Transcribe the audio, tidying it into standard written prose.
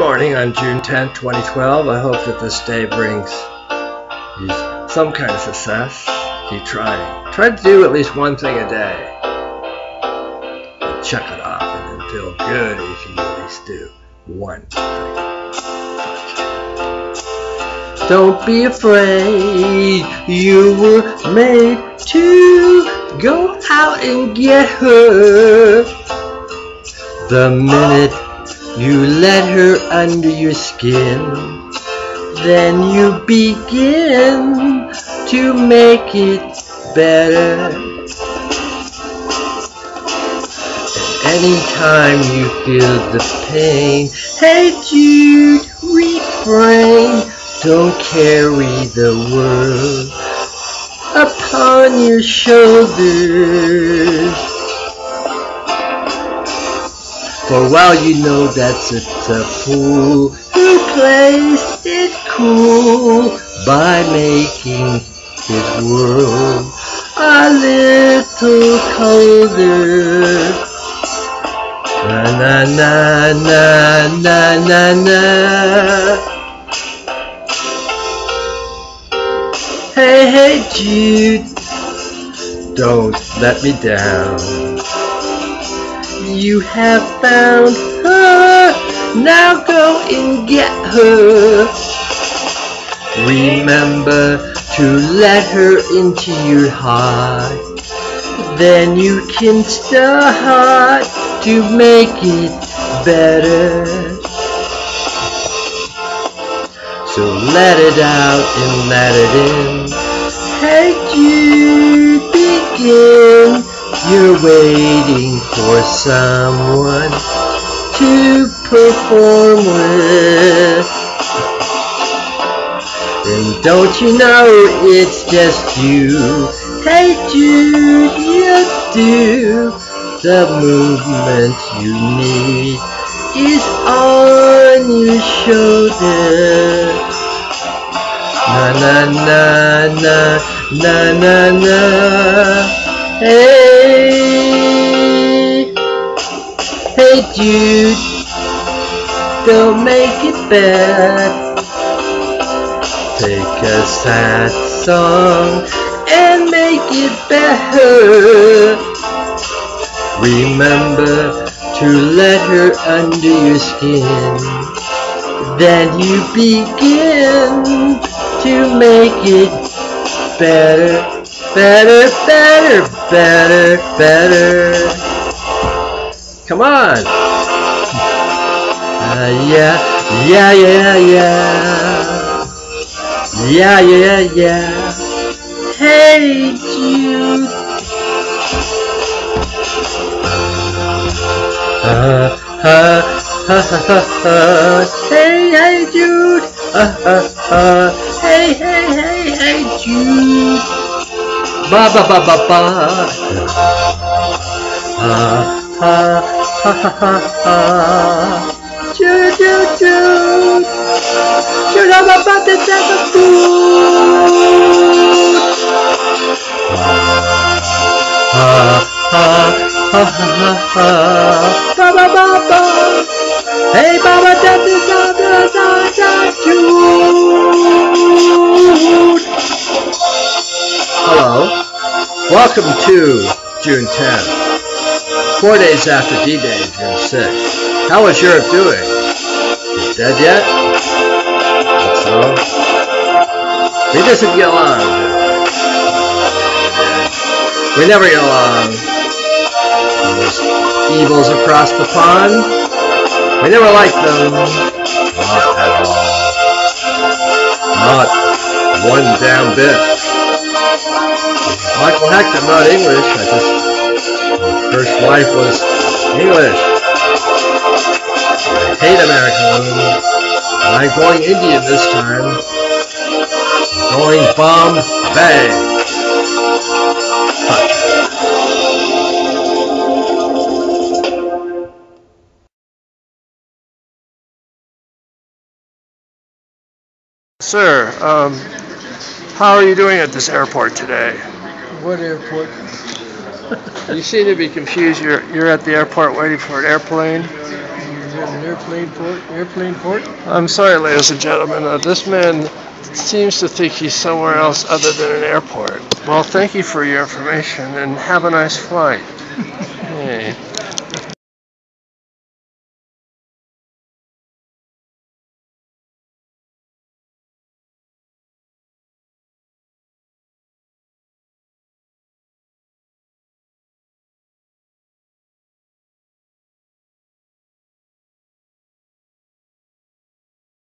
Morning on June 10th, 2012. I hope that this day brings you some kind of success. Keep trying. Try to do at least one thing a day. And check it off and then feel good if you at least do one thing. Don't be afraid, you were made to go out and get her. The minute you let her under your skin, then you begin to make it better. And anytime you feel the pain, hey Jude, refrain. Don't carry the world upon your shoulders. For while you know that's a fool who plays it cool by making his world a little colder. Na na na na na na na. Hey, hey Jude, don't let me down. You have found her, now go and get her. Remember to let her into your heart, then you can start to make it better. So let it out and let it in. Hey Jude, begin. You're waiting for someone to perform with. And don't you know it's just you? Hey Jude, you do. The movement you need is on your shoulder. Na na na na na na na. Hey, hey Jude, don't make it bad. Take a sad song and make it better. Remember to let her under your skin, then you begin to make it better, better, better, better, better. Come on. Yeah, yeah, yeah, yeah. Yeah, yeah, yeah. Hey Jude. Hey, hey Jude. Hey, hey, hey, hey Jude. Ba ba ba ba ba. Jude, Jude, Jude. Jude, I'm about to take a food. Ba ba ba ba. Hey Baba, that is Jude. Hello, welcome to June 10th, 4 days after D-Day, June 6th. How is Europe doing? Is dead yet? Hope so. We just get along. We never get along. Those evils across the pond. We never liked them. Not at all. Not one damn bit. Michael Heck, I'm not English. My first wife was English. I hate American women. I'm going Indian this time. I'm going Bombay. Sir, how are you doing at this airport today? What airport? You seem to be confused. You're at the airport waiting for an airplane. at an airplane port? I'm sorry, ladies and gentlemen. This man seems to think he's somewhere else other than an airport. Well, thank you for your information and have a nice flight. Hey.